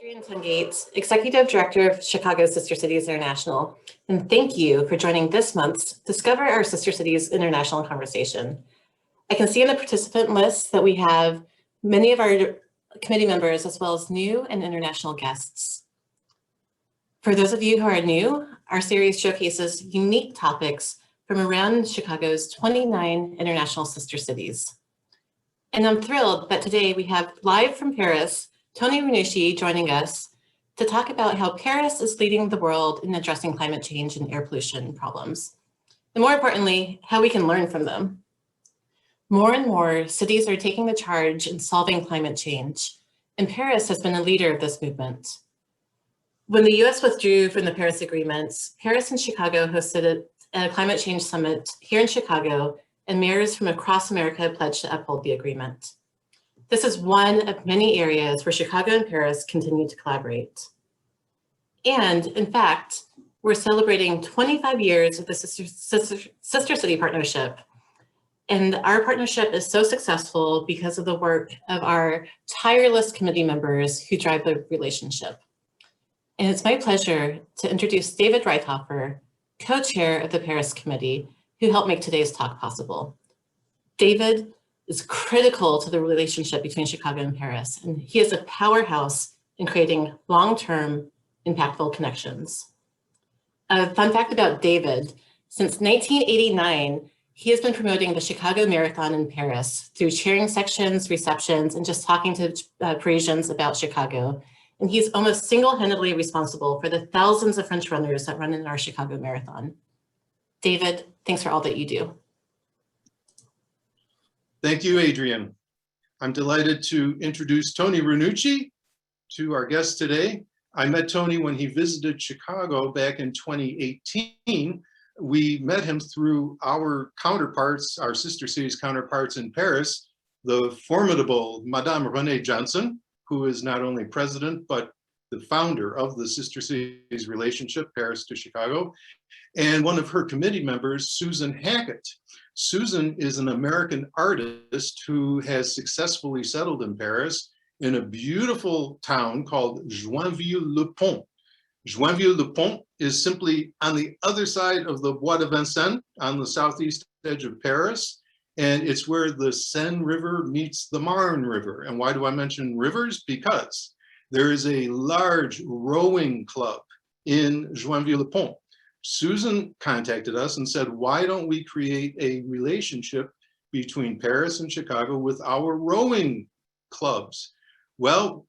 Adrian Tungate, Executive Director of Chicago Sister Cities International, and thank you for joining this month's Discover Our Sister Cities International conversation. I can see in the participant list that we have many of our committee members as well as new and international guests. For those of you who are new, our series showcases unique topics from around Chicago's 29 international sister cities. And I'm thrilled that today we have live from Paris, Tony Renucci joining us to talk about how Paris is leading the world in addressing climate change and air pollution problems, and more importantly, how we can learn from them. More and more cities are taking the charge in solving climate change, and Paris has been a leader of this movement. When the US withdrew from the Paris agreements, Paris and Chicago hosted a climate change summit here in Chicago, and mayors from across America pledged to uphold the agreement. This is one of many areas where Chicago and Paris continue to collaborate. And in fact, we're celebrating 25 years of the Sister City Partnership. And our partnership is so successful because of the work of our tireless committee members who drive the relationship. And it's my pleasure to introduce David Reithofer, co-chair of the Paris Committee, who helped make today's talk possible. David is critical to the relationship between Chicago and Paris, and he is a powerhouse in creating long-term, impactful connections. A fun fact about David, since 1989, he has been promoting the Chicago Marathon in Paris through chairing sections, receptions, and just talking to Parisians about Chicago. And he's almost single-handedly responsible for the thousands of French runners that run in our Chicago Marathon. David, thanks for all that you do. Thank you, Adrian. I'm delighted to introduce Tony Renucci to our guest today. I met Tony when he visited Chicago back in 2018. We met him through our counterparts, our sister cities counterparts in Paris, the formidable Madame Renée Johnson, who is not only president, but the founder of the Sister Cities relationship, Paris to Chicago, and one of her committee members, Susan Hackett. Susan is an American artist who has successfully settled in Paris in a beautiful town called Joinville-le-Pont. Joinville-le-Pont is simply on the other side of the Bois de Vincennes, on the southeast edge of Paris, and it's where the Seine River meets the Marne River. And why do I mention rivers? Because there is a large rowing club in Joinville-le-Pont. Susan contacted us and said, why don't we create a relationship between Paris and Chicago with our rowing clubs? Well,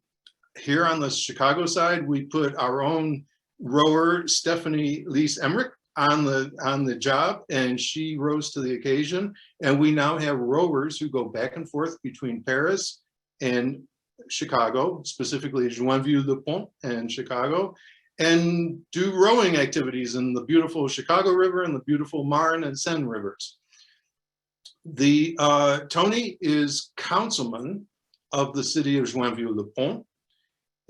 here on the Chicago side, we put our own rower, Stephanie Lise Emmerich, on the job, and she rose to the occasion. And we now have rowers who go back and forth between Paris and Chicago, specifically Joinville-le-Pont and Chicago, and do rowing activities in the beautiful Chicago River and the beautiful Marne and Seine rivers. Tony is councilman of the city of Joinville-le-Pont,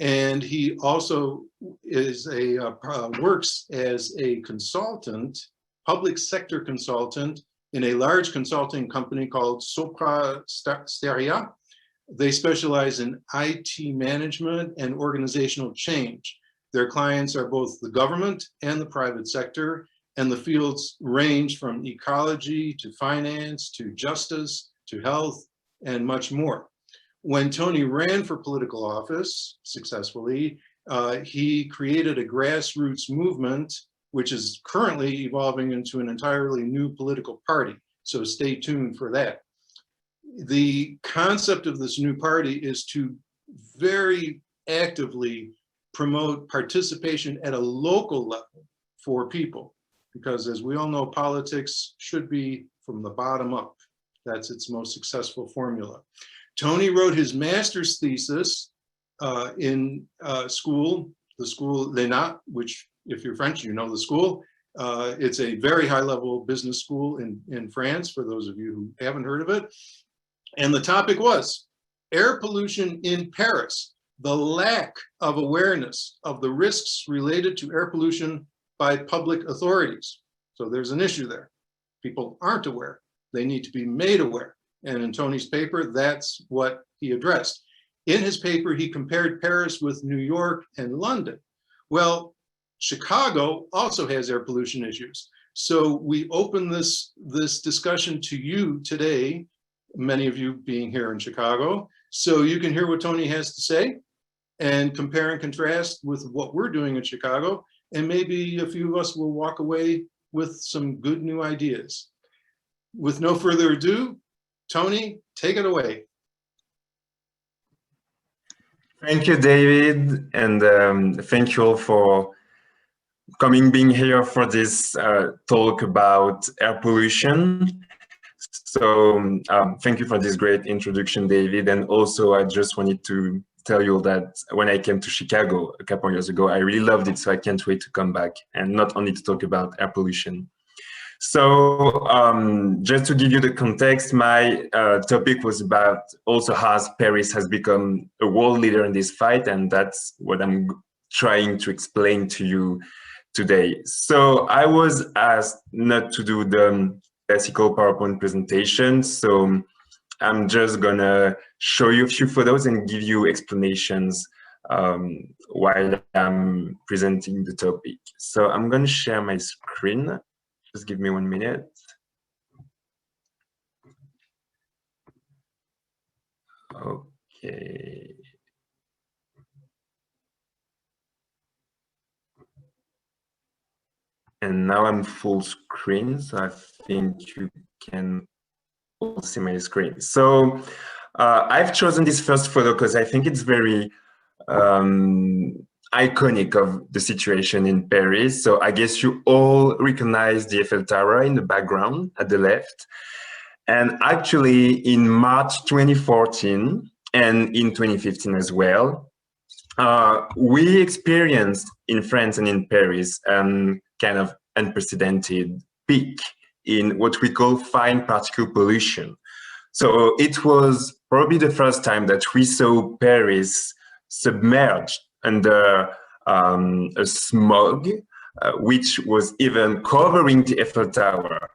and he also is works as a consultant, public sector consultant, in a large consulting company called Sopra Steria. They specialize in IT management and organizational change. Their clients are both the government and the private sector, and the fields range from ecology to finance to justice to health and much more. When Tony ran for political office successfully, he created a grassroots movement, which is currently evolving into an entirely new political party. So stay tuned for that. The concept of this new party is to very actively promote participation at a local level for people, because as we all know, politics should be from the bottom up. That's its most successful formula. Tony wrote his master's thesis in the school l'ENA, which if you're French, you know the school. It's a very high level business school in France, for those of you who haven't heard of it. And the topic was air pollution in Paris, the lack of awareness of the risks related to air pollution by public authorities. So there's an issue there. People aren't aware. They need to be made aware. And in Tony's paper, that's what he addressed. In his paper, he compared Paris with New York and London. Well, Chicago also has air pollution issues. So we open this discussion to you today, many of you being here in Chicago, so you can hear what Tony has to say and compare and contrast with what we're doing in Chicago. And maybe a few of us will walk away with some good new ideas. With no further ado, Tony, take it away. Thank you, David, and thank you all for being here for this talk about air pollution. So thank you for this great introduction, David. And also, I just wanted to tell you that when I came to Chicago a couple of years ago, I really loved it. So I can't wait to come back and not only to talk about air pollution. So just to give you the context, my topic was about also how Paris has become a world leader in this fight, and that's what I'm trying to explain to you today. So I was asked not to do the classical PowerPoint presentation, so I'm just gonna show you a few photos and give you explanations while I'm presenting the topic. So I'm gonna share my screen. Just give me 1 minute. Okay. And now I'm full screen, so I think you can all see my screen. So I've chosen this first photo because I think it's very iconic of the situation in Paris. So I guess you all recognize the Eiffel Tower in the background at the left. And actually in March 2014 and in 2015 as well, we experienced in France and in Paris kind of unprecedented peak in what we call fine particle pollution. So it was probably the first time that we saw Paris submerged under a smog, which was even covering the Eiffel Tower.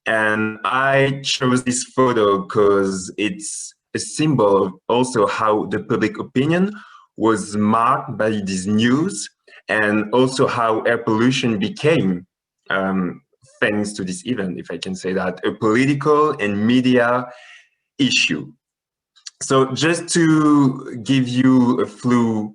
And I chose this photo because it's a symbol of also how the public opinion was marked by this news, and also how air pollution became, thanks to this event, if I can say that, a political and media issue. So just to give you a few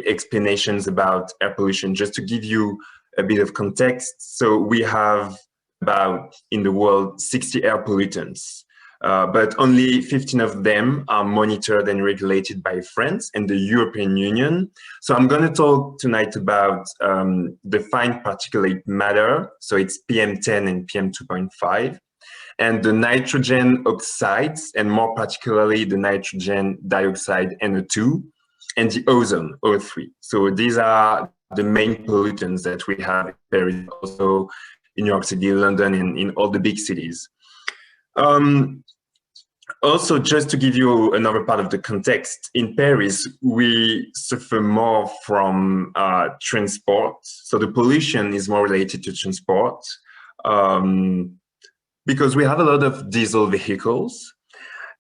explanations about air pollution, just to give you a bit of context. So we have about, in the world, 60 air pollutants, but only 15 of them are monitored and regulated by France and the European Union. So I'm going to talk tonight about the fine particulate matter, so it's PM10 and PM2.5, and the nitrogen oxides, and more particularly the nitrogen dioxide NO2, and the ozone, O3. So these are the main pollutants that we have in Paris, also in New York City, London, and in all the big cities. Also, just to give you another part of the context, in Paris, we suffer more from transport. So the pollution is more related to transport because we have a lot of diesel vehicles,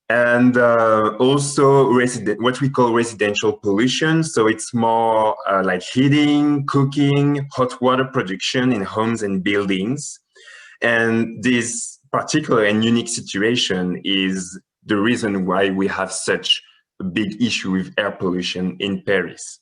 and also what we call residential pollution. So it's more like heating, cooking, hot water production in homes and buildings. And this particular and unique situation is the reason why we have such a big issue with air pollution in Paris.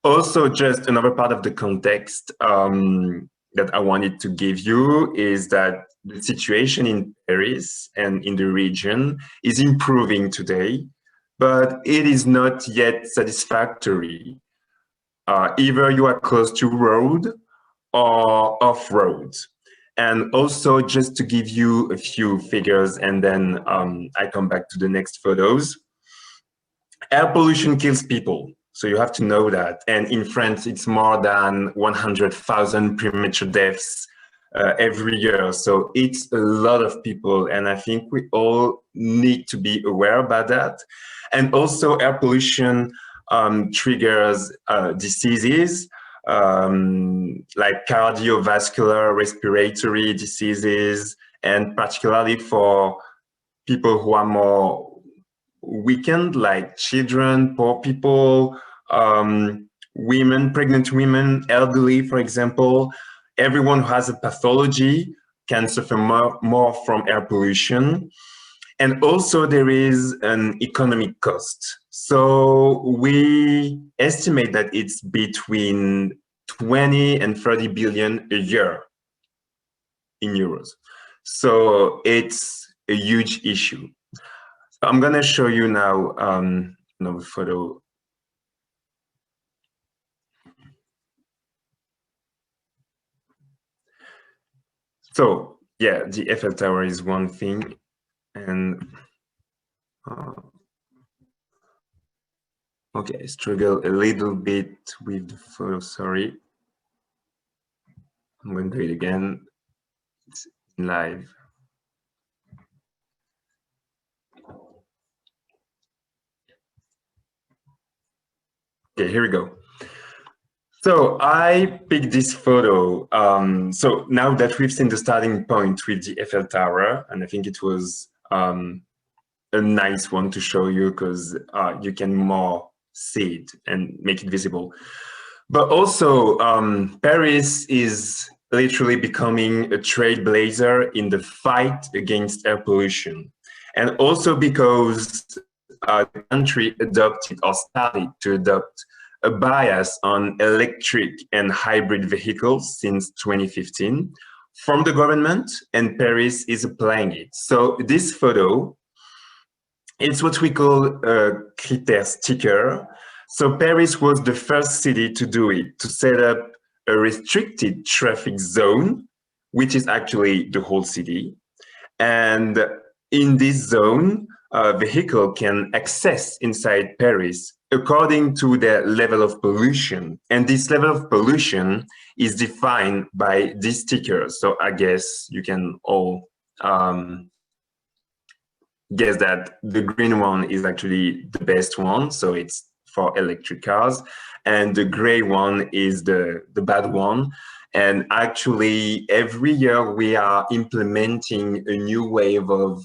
Also, just another part of the context that I wanted to give you is that the situation in Paris and in the region is improving today, but it is not yet satisfactory. Either you are close to road or off-road. And also, just to give you a few figures, and then I come back to the next photos. Air pollution kills people, so you have to know that. And in France, it's more than 100,000 premature deaths every year. So it's a lot of people, and I think we all need to be aware about that. And also, air pollution triggers diseases, like cardiovascular, respiratory diseases, and particularly for people who are weakened, like children, poor people, women, pregnant women, elderly, for example. Everyone who has a pathology can suffer more from air pollution. And also there is an economic cost. So we estimate that it's between 20 and 30 billion a year in euros. So it's a huge issue. So I'm gonna show you now another photo. So yeah, the Eiffel Tower is one thing, and okay, I struggle a little bit with the photo, sorry. I'm going to do it again. It's live. Okay, here we go. So I picked this photo. So now that we've seen the starting point with the Eiffel Tower, and I think it was a nice one to show you because you can more see it and make it visible. But also, Paris is literally becoming a trailblazer in the fight against air pollution. And also because the country adopted or started to adopt a bias on electric and hybrid vehicles since 2015 from the government, and Paris is applying it. So this photo, it's what we call a critère sticker. So Paris was the first city to do it, to set up a restricted traffic zone, which is actually the whole city. And in this zone, a vehicle can access inside Paris according to their level of pollution. And this level of pollution is defined by these stickers. So I guess you can all guess that the green one is actually the best one. So it's for electric cars. And the gray one is the bad one. And actually, every year we are implementing a new wave of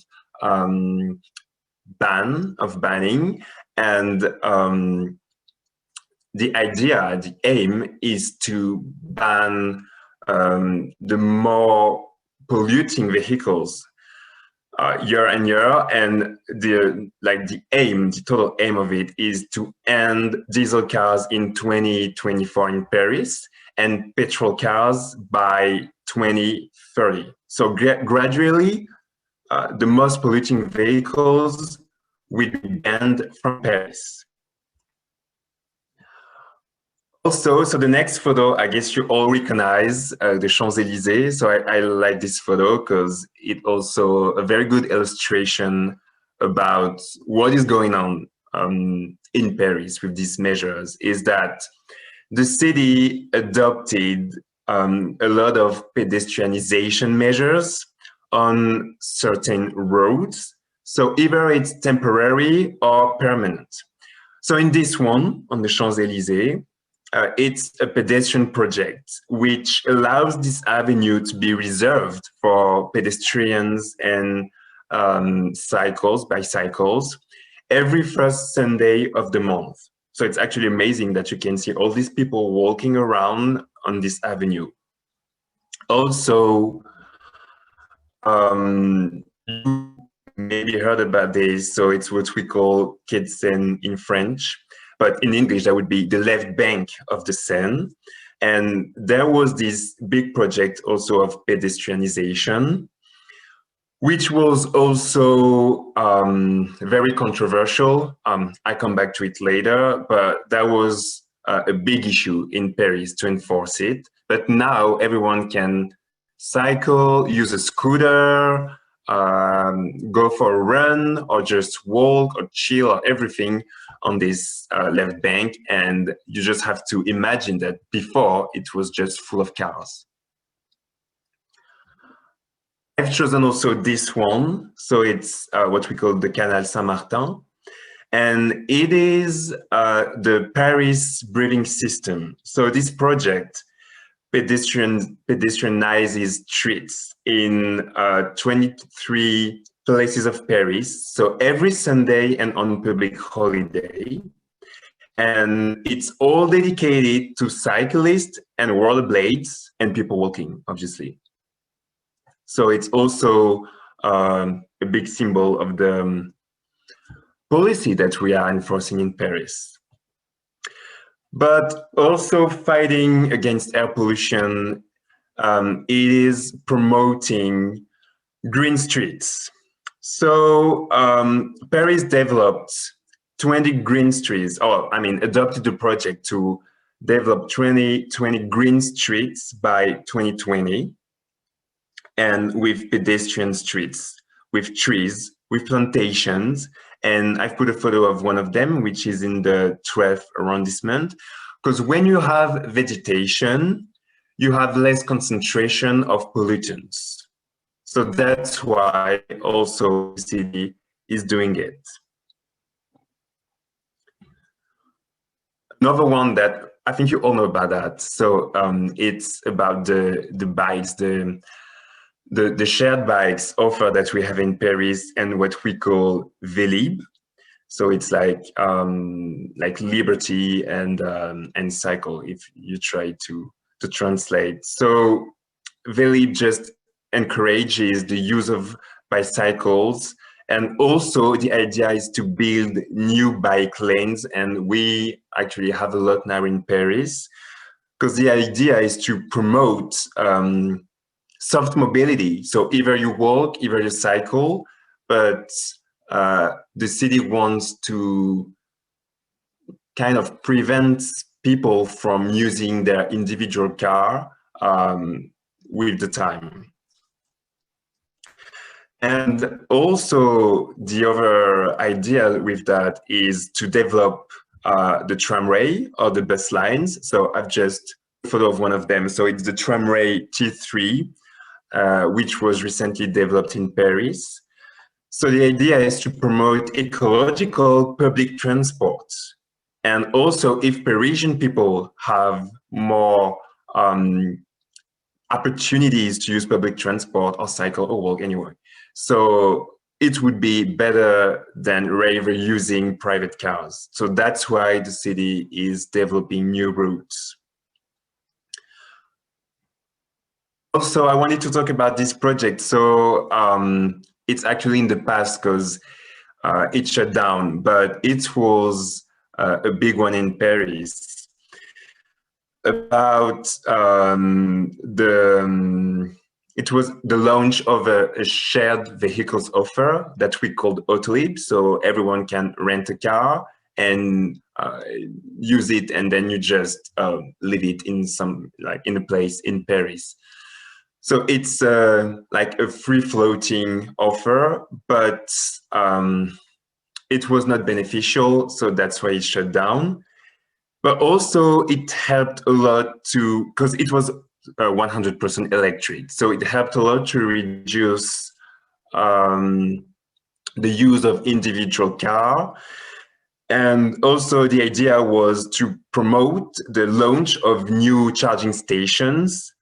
banning. And the idea, the aim is to ban the more polluting vehicles year and year, and the total aim of it is to end diesel cars in 2024 in Paris and petrol cars by 2030. So gradually, the most polluting vehicles will be banned from Paris. Also, so the next photo, I guess you all recognize the ChampsElysees. So I like this photo because it also a very good illustration about what is going on in Paris with these measures, is that the city adopted a lot of pedestrianization measures on certain roads. So either it's temporary or permanent. So in this one, on the ChampsElysees, it's a pedestrian project which allows this avenue to be reserved for pedestrians and bicycles, every first Sunday of the month. So it's actually amazing that you can see all these people walking around on this avenue. Also, you maybe heard about this, so it's what we call quai de Seine in French. But in English, that would be the left bank of the Seine. And there was this big project also of pedestrianization, which was also very controversial. I come back to it later, but that was a big issue in Paris to enforce it. But now everyone can cycle, use a scooter, go for a run, or just walk or chill or everything on this left bank. And you just have to imagine that before it was just full of cars. I've chosen also this one. So it's what we call the Canal Saint-Martin. And it is the Paris breathing system. So this project pedestrianizes streets in 23 places of Paris. So every Sunday and on public holiday. And it's all dedicated to cyclists and rollerblades and people walking, obviously. So it's also a big symbol of the policy that we are enforcing in Paris. But also fighting against air pollution, it is promoting green streets. So Paris developed 20 green streets, adopted the project to develop 20 green streets by 2020, and with pedestrian streets, with trees, with plantations. And I've put a photo of one of them, which is in the 12th arrondissement, because when you have vegetation, you have less concentration of pollutants. So that's why also the city is doing it. Another one that I think you all know about that. So it's about the bikes, the shared bikes offer that we have in Paris and what we call Vélib. So it's like liberty and cycle if you try to translate. So Vélib just encourages the use of bicycles, and also the idea is to build new bike lanes, and we actually have a lot now in Paris, because the idea is to promote soft mobility. So either you walk, either you cycle, but the city wants to kind of prevent people from using their individual car with the time. And also the other idea with that is to develop the Tram Ray or the bus lines. So I've just a photo of one of them. So it's the Tram Ray T3, which was recently developed in Paris. So the idea is to promote ecological public transport. And also if Parisian people have more opportunities to use public transport or cycle or walk anyway. So it would be better than rather using private cars. So that's why the city is developing new routes. Also, I wanted to talk about this project. So it's actually in the past because it shut down, but it was a big one in Paris about it was the launch of a shared vehicles offer that we called Autolib. So everyone can rent a car and use it, and then you just leave it in in a place in Paris. So it's like a free floating offer, but it was not beneficial. So that's why it shut down. But also it helped a lot because it was 100% electric. So it helped a lot to reduce the use of individual car. And also the idea was to promote the launch of new charging stations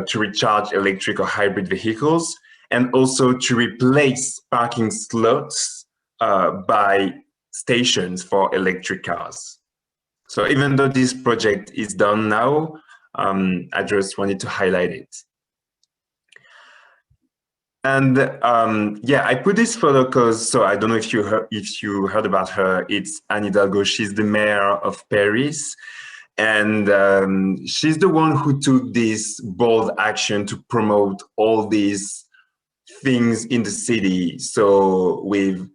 to recharge electric or hybrid vehicles, and also to replace parking slots by stations for electric cars. So even though this project is done now, I just wanted to highlight it. And yeah, I put this photo because, so I don't know if you heard about her. It's Anne Dargo. She's the mayor of Paris, and she's the one who took this bold action to promote all these things in the city. So with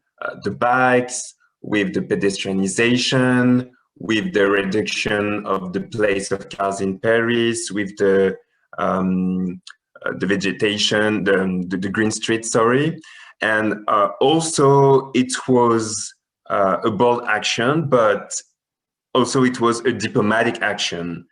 the bikes, with the pedestrianization, with the reduction of the place of cars in Paris, with the vegetation, the green street, sorry. And also it was a bold action, but also it was a diplomatic action,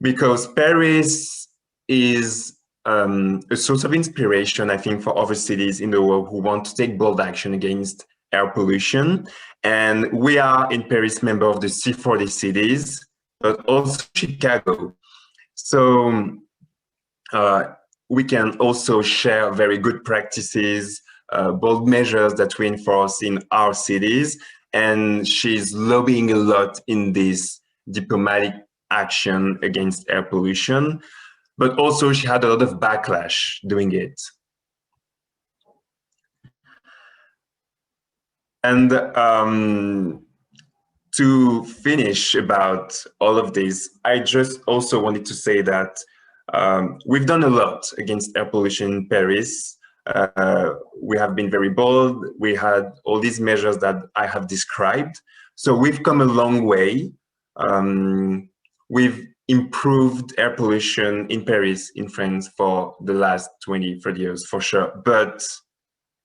because Paris is a source of inspiration, I think, for other cities in the world who want to take bold action against air pollution. And we are in Paris member of the C40 cities, but also Chicago. So we can also share very good practices bold measures that we enforce in our cities. And she's lobbying a lot in this diplomatic action against air pollution. But also she had a lot of backlash doing it. And to finish about all of this, I just also wanted to say that we've done a lot against air pollution in Paris. We have been very bold. We had all these measures that I have described. So we've come a long way. We've improved air pollution in Paris, in France, for the last 20, 30 years, for sure. But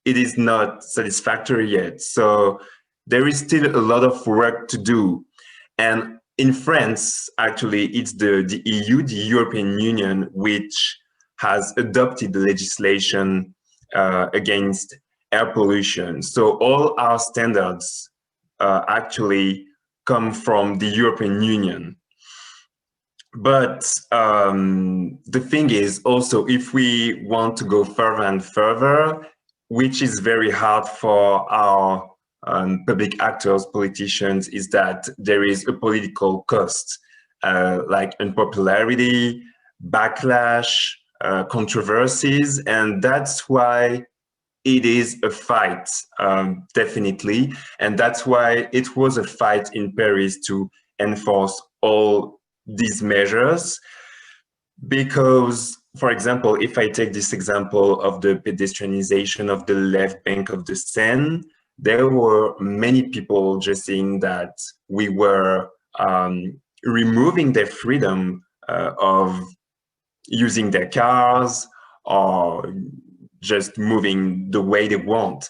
it is not satisfactory yet. So there is still a lot of work to do. And in France, actually, it's the EU, the European Union, which has adopted the legislation against air pollution. So all our standards actually come from the European Union. But the thing is also, if we want to go further and further, which is very hard for our public actors, politicians, is that there is a political cost, like unpopularity, backlash, controversies, and that's why it is a fight, definitely. And that's why it was a fight in Paris to enforce all these measures. Because, for example, if I take this example of the pedestrianization of the left bank of the Seine, there were many people just saying that we were removing their freedom of using their cars or just moving the way they want.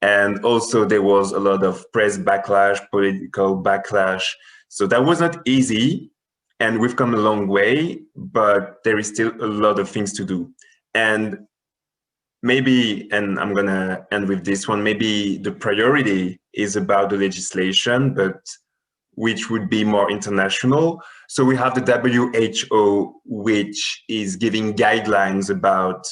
And also there was a lot of press backlash, political backlash. So that was not easy. And we've come a long way, but there is still a lot of things to do. And maybe, and I'm gonna end with this one, maybe the priority is about the legislation, but which would be more international. So we have the WHO, which is giving guidelines about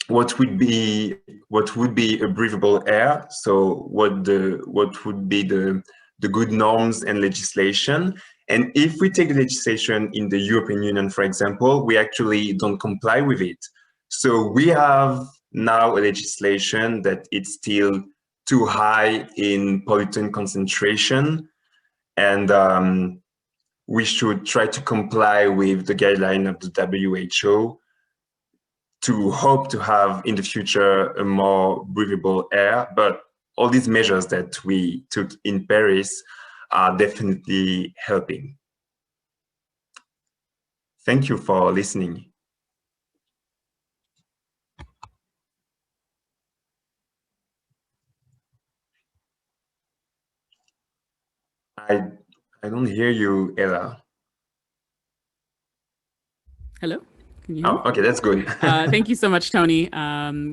what would be a breathable air. So what would be the good norms and legislation. And if we take the legislation in the European Union, for example, we actually don't comply with it. So we have now a legislation that it's still too high in pollutant concentration. And we should try to comply with the guideline of the WHO to hope to have in the future a more breathable air. But all these measures that we took in Paris are definitely helping. Thank you for listening. I don't hear you, Ella. Hello. Can you hear me? Oh, okay, that's good. Thank you so much, Tony.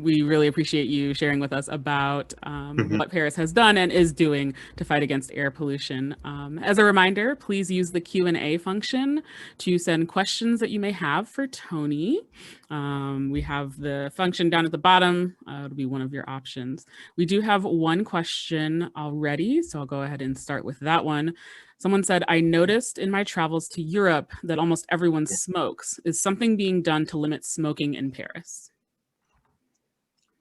We really appreciate you sharing with us about what Paris has done and is doing to fight against air pollution. As a reminder, please use the Q&A function to send questions that you may have for Tony. We have the function down at the bottom. It'll be one of your options. We do have one question already, so I'll go ahead and start with that one. Someone said, I noticed in my travels to Europe that almost everyone smokes. Is something being done to limit smoking in Paris?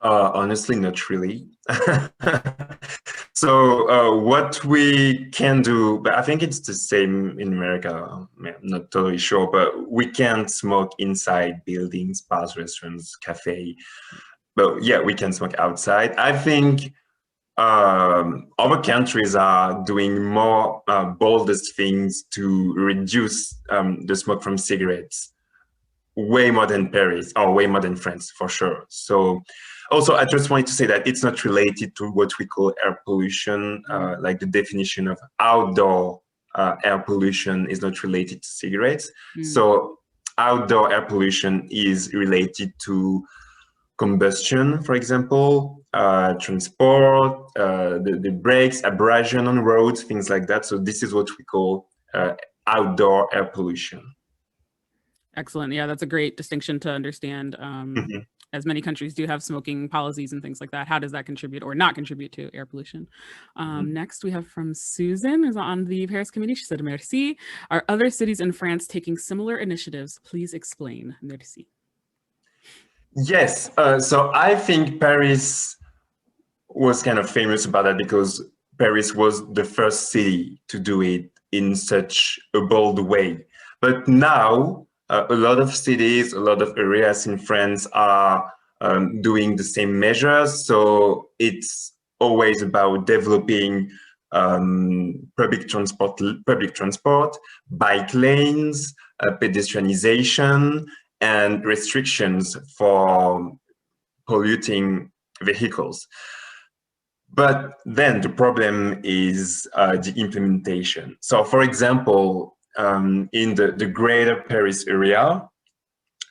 Honestly, not really. So what we can do, but I think it's the same in America. I'm not totally sure, but we can't smoke inside buildings, bars, restaurants, cafe. But yeah, we can smoke outside. I think other countries are doing more boldest things to reduce the smoke from cigarettes, way more than Paris or way more than France, for sure. So also, I just wanted to say that it's not related to what we call air pollution, like the definition of outdoor air pollution is not related to cigarettes. So outdoor air pollution is related to combustion, for example, transport, the brakes, abrasion on roads, things like that. So this is what we call outdoor air pollution. Excellent. Yeah, that's a great distinction to understand. as many countries do have smoking policies and things like that, how does that contribute or not contribute to air pollution? Next, we have from Susan, who's on the Paris Committee. She said, "Merci. Are other cities in France taking similar initiatives? Please explain." Merci. Yes, so I think Paris was kind of famous about that because Paris was the first city to do it in such a bold way. But now, a lot of cities, a lot of areas in France are doing the same measures. So it's always about developing public transport, bike lanes, pedestrianization, and restrictions for polluting vehicles. But then the problem is the implementation. So for example, in the greater Paris area,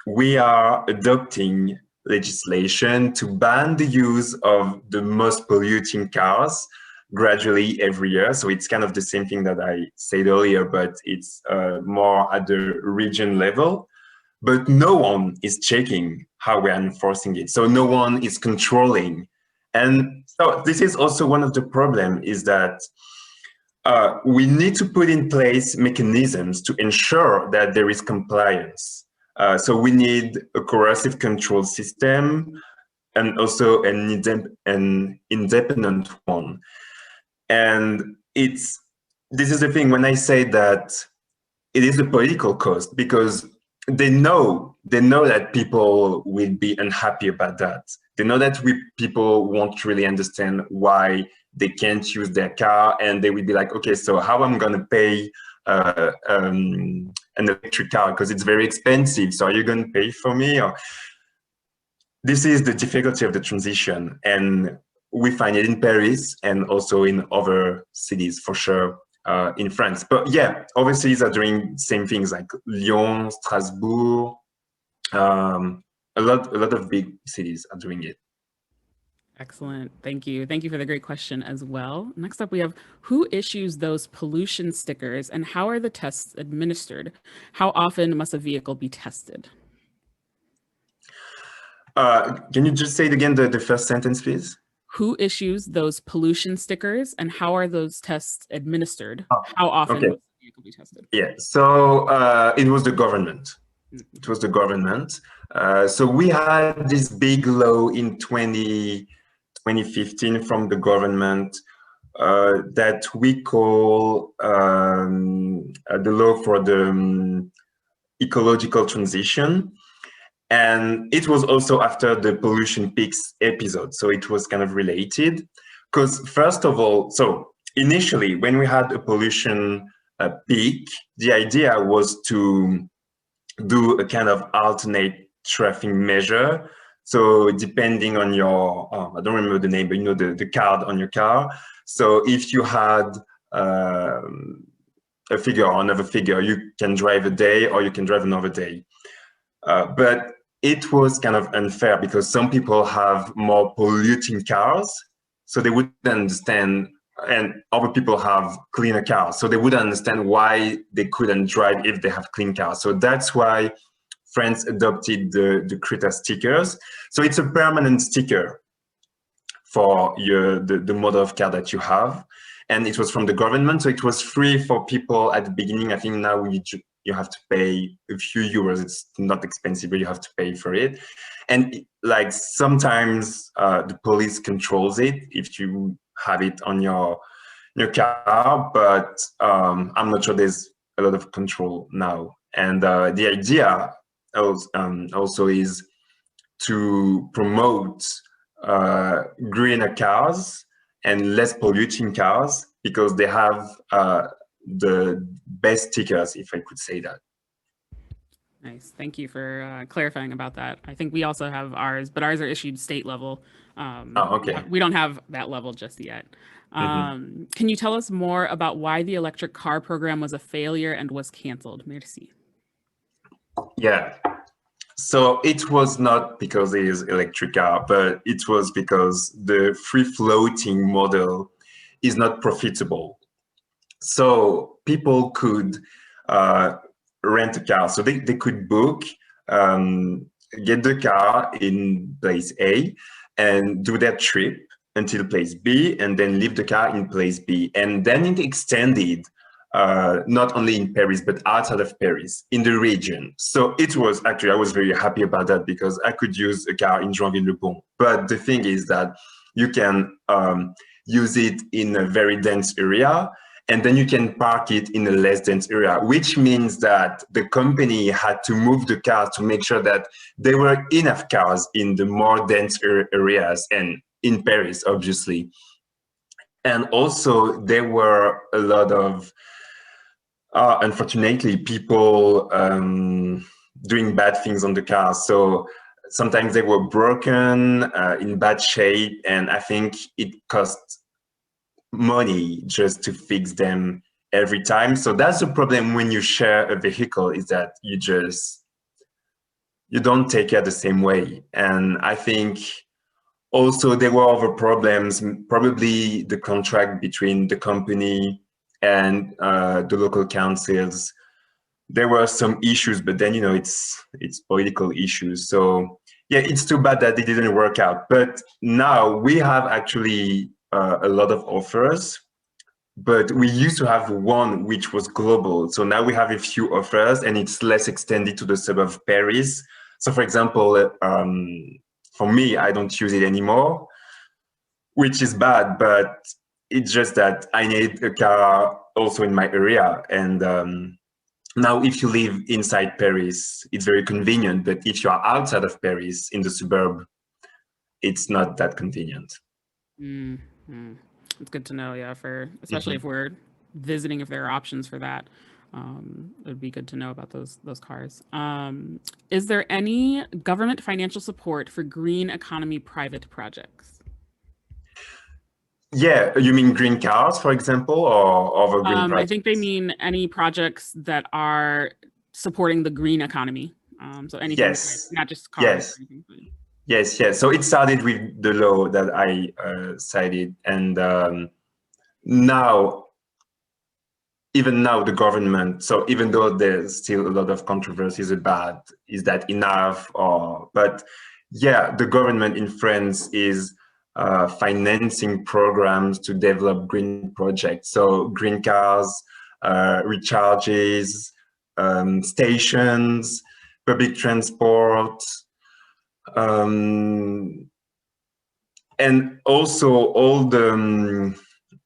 we are adopting legislation to ban the use of the most polluting cars gradually every year. So it's kind of the same thing that I said earlier, but it's more at the region level. But no one is checking how we're enforcing it. So no one is controlling. And so this is also one of the problems, is that we need to put in place mechanisms to ensure that there is compliance. So we need a coercive control system and also an independent one. And this is the thing when I say that it is a political cost, because they know that people will be unhappy about that. They know that people won't really understand why they can't use their car, and they will be like, okay, so how am I going to pay an electric car because it's very expensive? So are you going to pay for me? Or this is the difficulty of the transition, and we find it in Paris and also in other cities for sure. In France, but yeah, other cities are doing same things like Lyon, Strasbourg. A lot of big cities are doing it. Excellent. Thank you. Thank you for the great question as well. Next up, we have, who issues those pollution stickers and how are the tests administered? How often must a vehicle be tested? Can you just say it again, the first sentence, please? Who issues those pollution stickers and how are those tests administered? How often must the vehicle be tested? Yeah, so it was the government. It was the government. So we had this big law in 2015 from the government that we call the law for the ecological transition. And it was also after the pollution peaks episode. So it was kind of related. Because first of all, so initially when we had a pollution peak, the idea was to do a kind of alternate traffic measure. So depending on your, I don't remember the name, but you know, the card on your car. So if you had a figure or another figure, you can drive a day or you can drive another day. But it was kind of unfair because some people have more polluting cars, so they wouldn't understand, and other people have cleaner cars, so they wouldn't understand why they couldn't drive if they have clean cars. So that's why France adopted the CRITA stickers. So it's a permanent sticker for the model of car that you have. And it was from the government, so it was free for people at the beginning. I think now you have to pay a few euros. It's not expensive, but you have to pay for it. And like sometimes the police controls it if you have it on your car, but I'm not sure there's a lot of control now. And the idea also is to promote greener cars and less polluting cars because they have the best stickers, if I could say that. Nice. Thank you for clarifying about that. I think we also have ours, but ours are issued state level. Okay. We don't have that level just yet. Can you tell us more about why the electric car program was a failure and was canceled? Merci. Yeah. So it was not because it is electric car, but it was because the free-floating model is not profitable. So people could rent a car. So they could book get the car in place A and do their trip until place B, and then leave the car in place B. And then it extended not only in Paris, but outside of Paris, in the region. So it was actually, I was very happy about that because I could use a car in Joinville-le-Pont. But the thing is that you can use it in a very dense area, and then you can park it in a less dense area, which means that the company had to move the cars to make sure that there were enough cars in the more dense areas and in Paris, obviously. And also there were a lot of, unfortunately, people doing bad things on the cars. So sometimes they were broken, in bad shape, and I think it cost money just to fix them every time. So that's the problem when you share a vehicle, is that you don't take care the same way. And I think also there were other problems, probably the contract between the company and the local councils. There were some issues, but then, you know, it's political issues. So yeah, it's too bad that it didn't work out. But now we have actually a lot of offers, but we used to have one which was global. So now we have a few offers and it's less extended to the suburb of Paris. So for example, for me, I don't use it anymore, which is bad, but it's just that I need a car also in my area. And now if you live inside Paris, it's very convenient, but if you are outside of Paris in the suburb, it's not that convenient. Mm-hmm. It's good to know, yeah, especially if we're visiting, if there are options for that. It would be good to know about those cars. Is there any government financial support for green economy private projects? Yeah, you mean green cars, for example, or other green projects? I think they mean any projects that are supporting the green economy. So anything, Yes. not just cars. Yes. Or anything. Yes, yes. So it started with the law that I cited, and now, even now, the government. So even though there's still a lot of controversies about is that enough, but yeah, the government in France is financing programs to develop green projects. So green cars, recharges, stations, public transport. And also all the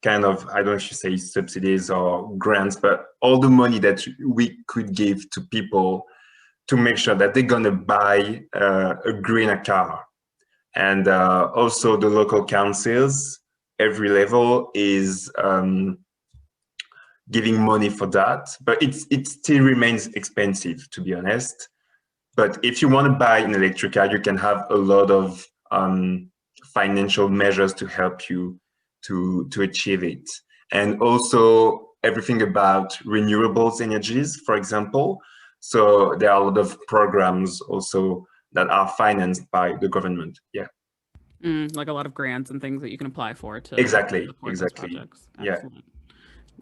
kind of, I don't know if you say subsidies or grants, but all the money that we could give to people to make sure that they're gonna buy a greener car. And also the local councils, every level is giving money for that, but it still remains expensive, to be honest. But if you want to buy an electric car, you can have a lot of financial measures to help you to achieve it. And also everything about renewables energies, for example. So there are a lot of programs also that are financed by the government. Yeah. Like a lot of grants and things that you can apply for to exactly. Those projects. Excellent.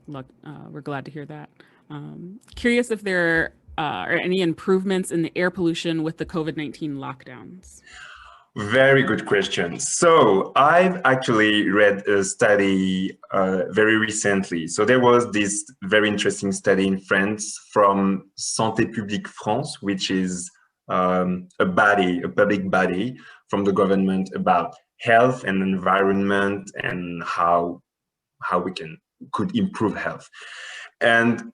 Look, we're glad to hear that. Curious if there are any improvements in the air pollution with the COVID-19 lockdowns? Very good question. So I've actually read a study very recently. So there was this very interesting study in France from Santé Publique France, which is a public body from the government about health and environment and how we could improve health. And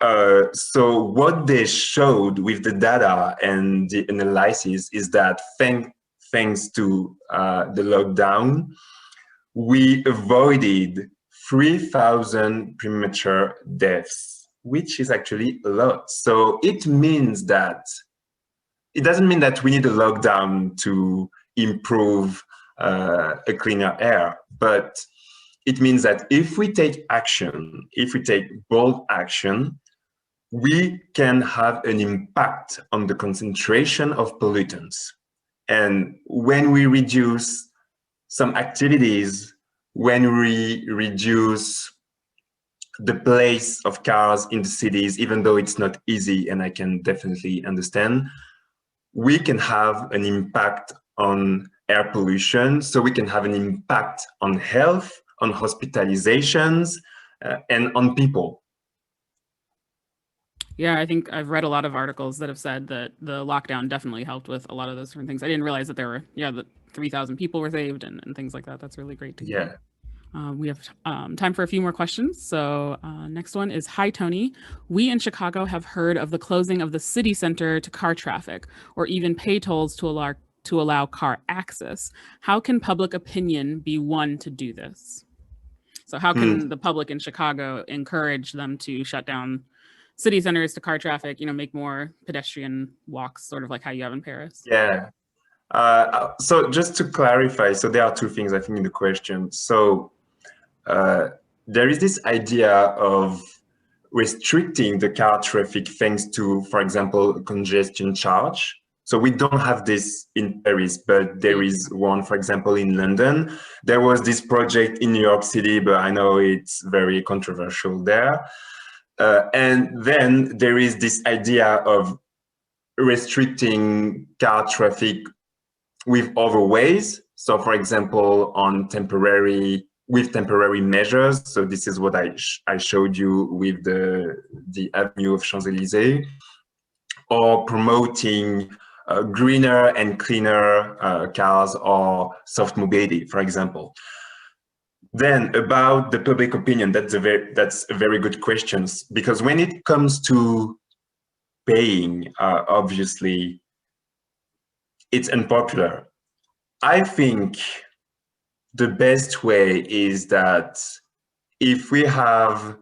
so what they showed with the data and the analysis is that thanks to the lockdown, we avoided 3,000 premature deaths, which is actually a lot. So it means that, it doesn't mean that we need a lockdown to improve a cleaner air, but it means that if we take action, if we take bold action, we can have an impact on the concentration of pollutants. And when we reduce some activities, when we reduce the place of cars in the cities, even though it's not easy, and I can definitely understand, we can have an impact on air pollution, so we can have an impact on health, on hospitalizations, and on people. Yeah, I think I've read a lot of articles that have said that the lockdown definitely helped with a lot of those different things. I didn't realize that there were, the 3,000 people were saved and things like that. That's really great to hear. We have time for a few more questions. So next one is, hi, Tony. We in Chicago have heard of the closing of the city center to car traffic, or even pay tolls to allow car access. How can public opinion be one to do this? So how can the public in Chicago encourage them to shut down city centers to car traffic, make more pedestrian walks, sort of like how you have in Paris? Yeah. So just to clarify, so there are two things I think in the question. So there is this idea of restricting the car traffic thanks to, for example, a congestion charge. So we don't have this in Paris, but there is one, for example, in London. There was this project in New York City, but I know it's very controversial there. And then there is this idea of restricting car traffic with other ways. So for example, with temporary measures. So this is what I showed you with the avenue of ChampsElysees, or promoting greener and cleaner cars or soft mobility, for example. Then about the public opinion, that's a very good question, because when it comes to paying, obviously, it's unpopular. I think the best way is that if we have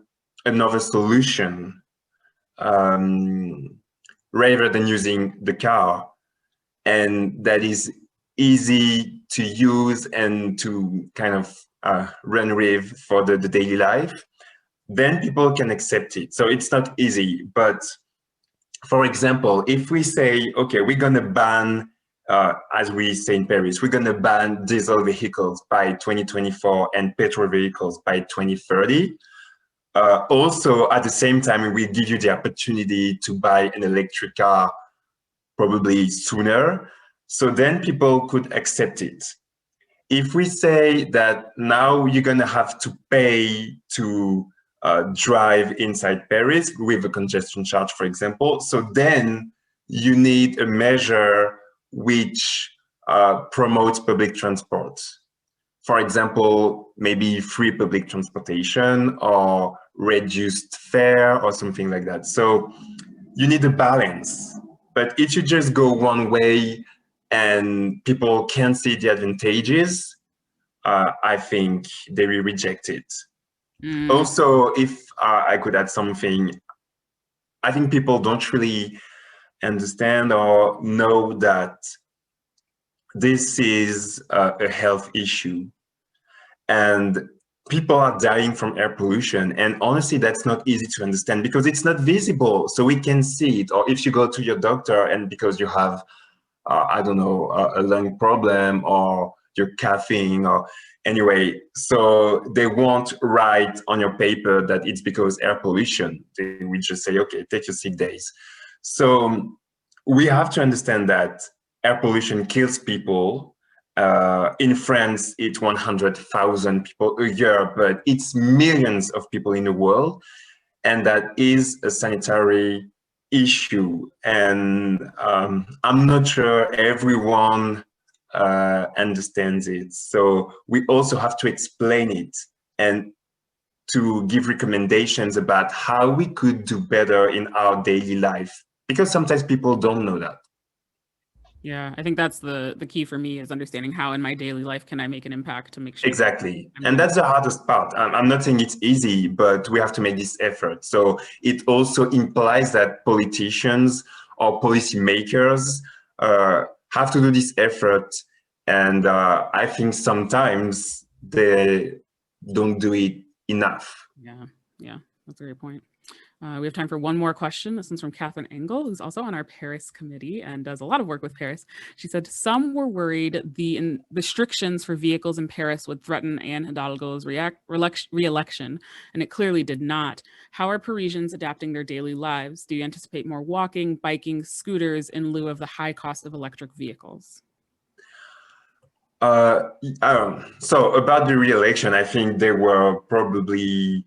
another solution, rather than using the car, and that is easy to use and to kind of run with for the daily life, then people can accept it. So it's not easy, but for example, if we say, okay, we're gonna ban, as we say in Paris, we're gonna ban diesel vehicles by 2024 and petrol vehicles by 2030. Also, at the same time, we give you the opportunity to buy an electric car probably sooner. So then people could accept it. If we say that now you're gonna have to pay to drive inside Paris with a congestion charge, for example, so then you need a measure which promotes public transport. For example, maybe free public transportation or reduced fare or something like that. So you need a balance. But if you just go one way and people can't see the advantages, I think they will reject it. Also, if I could add something, I think people don't really understand or know that this is a health issue. And people are dying from air pollution. And honestly, that's not easy to understand because it's not visible. So we can see it. Or if you go to your doctor and because you have, I don't know, a lung problem or you're coughing or anyway, so they won't write on your paper that it's because air pollution. They will just say, okay, take your sick days. So we have to understand that air pollution kills people. In France, it's 100,000 people a year, but it's millions of people in the world. And that is a sanitary issue. And I'm not sure everyone understands it. So we also have to explain it and to give recommendations about how we could do better in our daily life, because sometimes people don't know that. Yeah, I think that's the key for me, is understanding how in my daily life can I make an impact to make sure. Exactly. And that's the hardest part. I'm not saying it's easy, but we have to make this effort. So it also implies that politicians or policymakers have to do this effort. And I think sometimes they don't do it enough. Yeah, that's a great point. We have time for one more question. This one's from Catherine Engel, who's also on our Paris committee and does a lot of work with Paris. She said, some were worried the restrictions for vehicles in Paris would threaten Anne Hidalgo's re-election, and it clearly did not. How are Parisians adapting their daily lives? Do you anticipate more walking, biking, scooters in lieu of the high cost of electric vehicles? So about the re-election, I think there were probably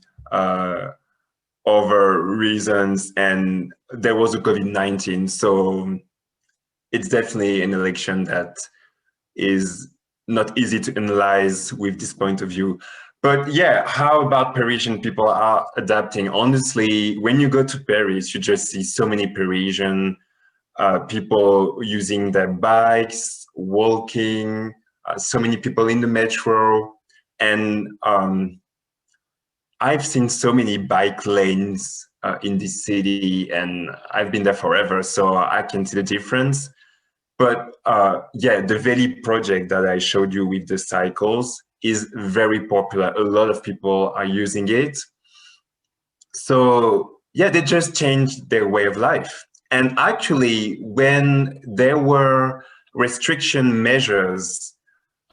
other reasons, and there was a COVID-19. So it's definitely an election that is not easy to analyze with this point of view. But yeah, how about Parisian people are adapting? Honestly, when you go to Paris, you just see so many Parisian people using their bikes, walking, so many people in the metro, and I've seen so many bike lanes in this city, and I've been there forever, so I can see the difference. But yeah, the Veli project that I showed you with the cycles is very popular. A lot of people are using it. So yeah, they just changed their way of life. And actually, when there were restriction measures,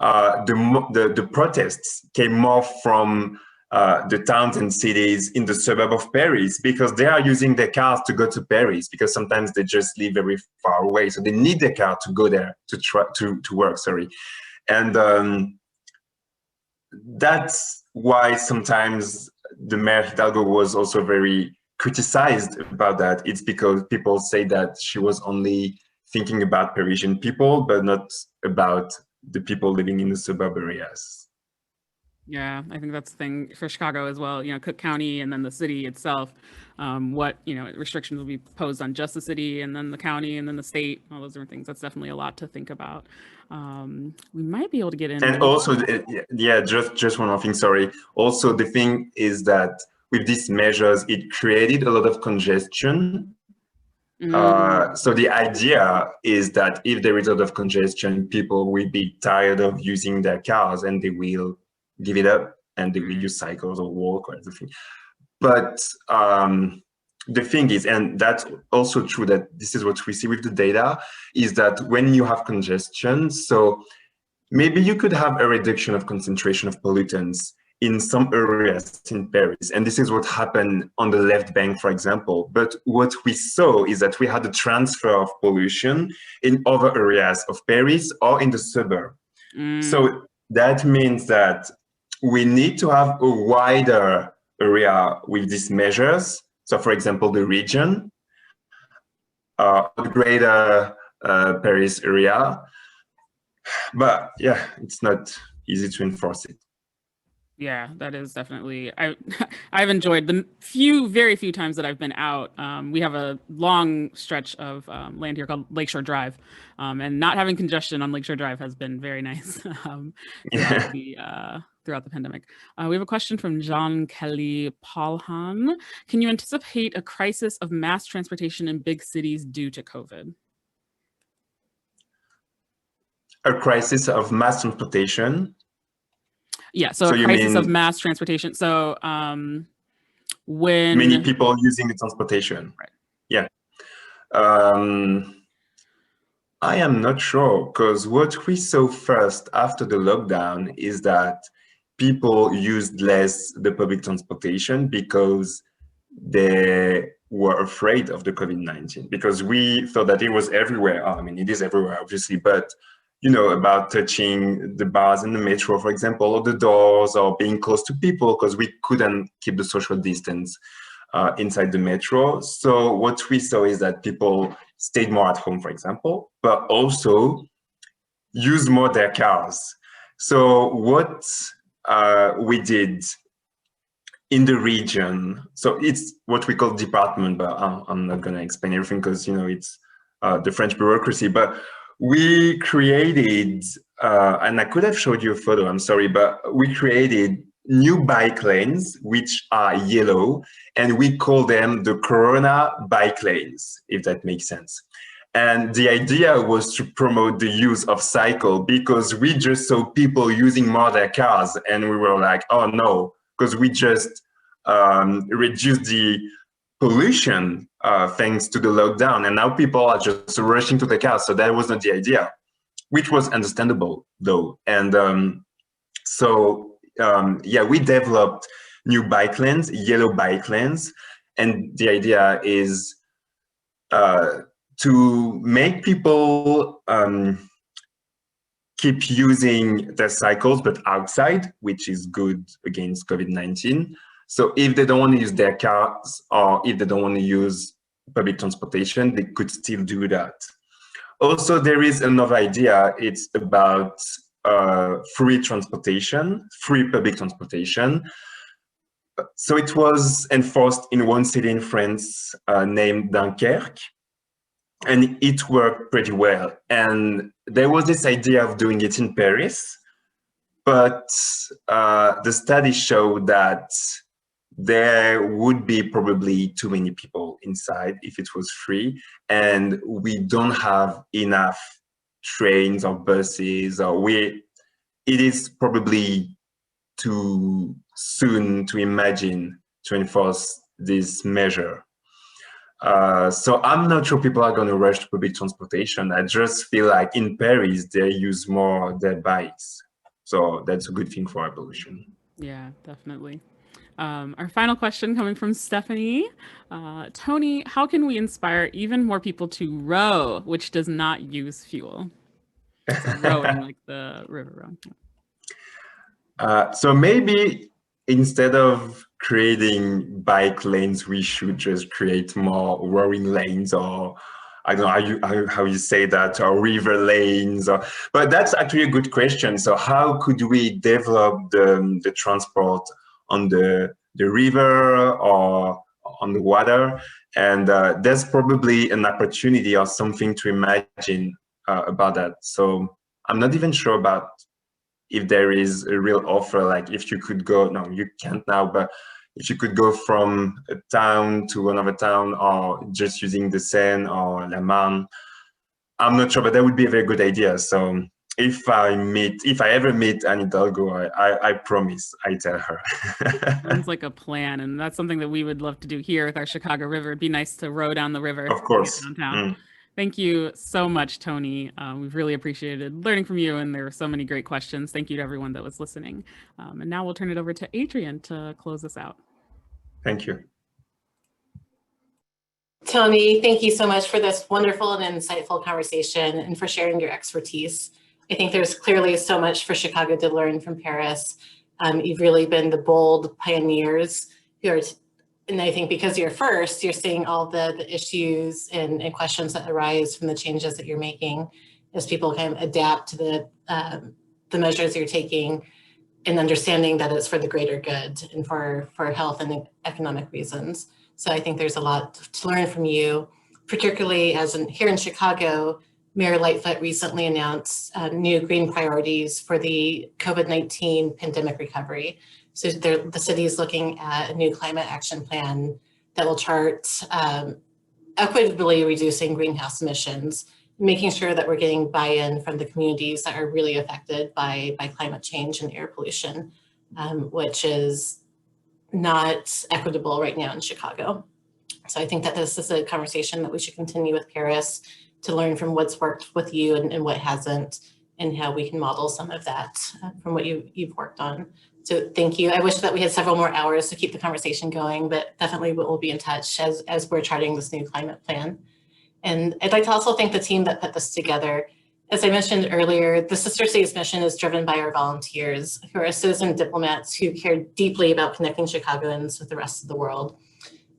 the protests came more from the towns and cities in the suburb of Paris, because they are using their cars to go to Paris, because sometimes they just live very far away, so they need their car to go there to work. Sorry, and that's why sometimes the Mayor Hidalgo was also very criticized about that. It's because people say that she was only thinking about Parisian people, but not about the people living in the suburb areas. Yeah, I think that's the thing for Chicago as well. You know, Cook County and then the city itself. What restrictions will be posed on just the city, and then the county, and then the state. All those different things. That's definitely a lot to think about. We might be able to get in. And also, yeah, just one more thing. Sorry. Also, the thing is that with these measures, it created a lot of congestion. So the idea is that if there is a lot of congestion, people will be tired of using their cars, and they will give it up, and they will use cycles or walk or everything. But the thing is, and that's also true, that this is what we see with the data, is that when you have congestion, so maybe you could have a reduction of concentration of pollutants in some areas in Paris. And this is what happened on the left bank, for example. But what we saw is that we had a transfer of pollution in other areas of Paris or in the suburb. So that means that we need to have a wider area with these measures. So for example, the region, the greater Paris area. But yeah, it's not easy to enforce it. Yeah, that is definitely, I've enjoyed the very few times that I've been out. We have a long stretch of land here called Lakeshore Drive, and not having congestion on Lakeshore Drive has been very nice throughout the pandemic. We have a question from Jean Kelly Paulhan. Can you anticipate a crisis of mass transportation in big cities due to COVID? A crisis of mass transportation? Yeah, so a crisis of mass transportation. So when many people using the transportation, right? Yeah, I am not sure, because what we saw first after the lockdown is that people used less the public transportation because they were afraid of the COVID-19, because we thought that it was everywhere. I mean, it is everywhere, obviously, but about touching the bars in the metro, for example, or the doors, or being close to people, because we couldn't keep the social distance inside the metro. So what we saw is that people stayed more at home, for example, but also used more their cars. So what we did in the region, so it's what we call department, but I'm not going to explain everything, because it's the French bureaucracy, but we created, and I could have showed you a photo, I'm sorry, but we created new bike lanes, which are yellow, and we call them the Corona bike lanes, if that makes sense. And the idea was to promote the use of cycle, because we just saw people using more their cars, and we were like, oh no, because we just reduced the pollution thanks to the lockdown, and now people are just rushing to the cars. So that was not the idea, which was understandable though. And yeah, we developed new bike lanes, yellow bike lanes, and the idea is to make people keep using their cycles, but outside, which is good against COVID-19. So if they don't want to use their cars, or if they don't want to use public transportation, they could still do that. Also, there is another idea. It's about free transportation, free public transportation. So it was enforced in one city in France named Dunkerque, and it worked pretty well. And there was this idea of doing it in Paris, but the studies showed that there would be probably too many people inside if it was free, and we don't have enough trains or buses, or it is probably too soon to imagine to enforce this measure. So I'm not sure people are going to rush to public transportation. I just feel like in Paris, they use more their bikes. So that's a good thing for our pollution. Yeah, definitely. Our final question coming from Stephanie. Tony, how can we inspire even more people to row, which does not use fuel? So rowing, like the river row. So maybe instead of creating bike lanes, we should just create more rowing lanes, or I don't know how you say that, or river lanes. But that's actually a good question. So how could we develop the transport on the river or on the water? And there's probably an opportunity or something to imagine about that. So I'm not even sure about if there is a real offer, like if you could go, no, you can't now, but if you could go from a town to another town, or just using the Seine or La Marne, I'm not sure, but that would be a very good idea. So if I ever meet Anne Dargo, I promise I tell her. Sounds like a plan, and that's something that we would love to do here with our Chicago River. It'd be nice to row down the river. Of course. Downtown. Thank you so much, Tony. We've really appreciated learning from you, and there were so many great questions. Thank you to everyone that was listening. And now we'll turn it over to Adrian to close us out. Thank you. Tony, thank you so much for this wonderful and insightful conversation and for sharing your expertise. I think there's clearly so much for Chicago to learn from Paris. You've really been the bold pioneers who are, and I think because you're first, you're seeing all the issues and questions that arise from the changes that you're making as people kind of adapt to the measures you're taking, and understanding that it's for the greater good and for health and economic reasons. So I think there's a lot to learn from you, particularly here in Chicago. Mayor Lightfoot recently announced new green priorities for the COVID-19 pandemic recovery. So the city is looking at a new climate action plan that will chart equitably reducing greenhouse emissions, making sure that we're getting buy-in from the communities that are really affected by climate change and air pollution, which is not equitable right now in Chicago. So I think that this is a conversation that we should continue with Paris to learn from what's worked with you and what hasn't, and how we can model some of that from what you've worked on. So thank you. I wish that we had several more hours to keep the conversation going, but definitely we'll be in touch as we're charting this new climate plan. And I'd like to also thank the team that put this together. As I mentioned earlier, the Sister Cities mission is driven by our volunteers, who are citizen diplomats who care deeply about connecting Chicagoans with the rest of the world.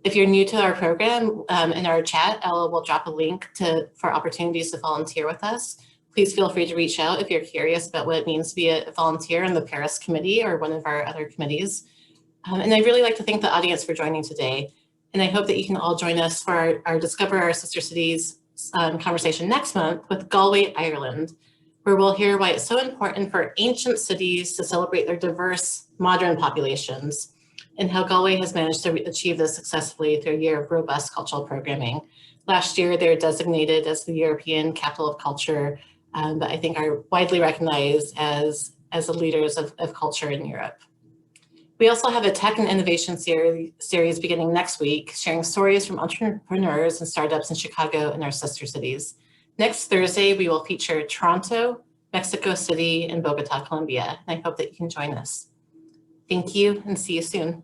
If you're new to our program, in our chat, Ella will drop a link for opportunities to volunteer with us. Please feel free to reach out if you're curious about what it means to be a volunteer in the Paris Committee or one of our other committees. And I'd really like to thank the audience for joining today. And I hope that you can all join us for our Discover Our Sister Cities conversation next month with Galway, Ireland, where we'll hear why it's so important for ancient cities to celebrate their diverse modern populations, and how Galway has managed to achieve this successfully through a year of robust cultural programming. Last year, they were designated as the European Capital of Culture, but I think are widely recognized as the leaders of culture in Europe. We also have a tech and innovation series beginning next week, sharing stories from entrepreneurs and startups in Chicago and our sister cities. Next Thursday, we will feature Toronto, Mexico City, and Bogota, Colombia. And I hope that you can join us. Thank you and see you soon.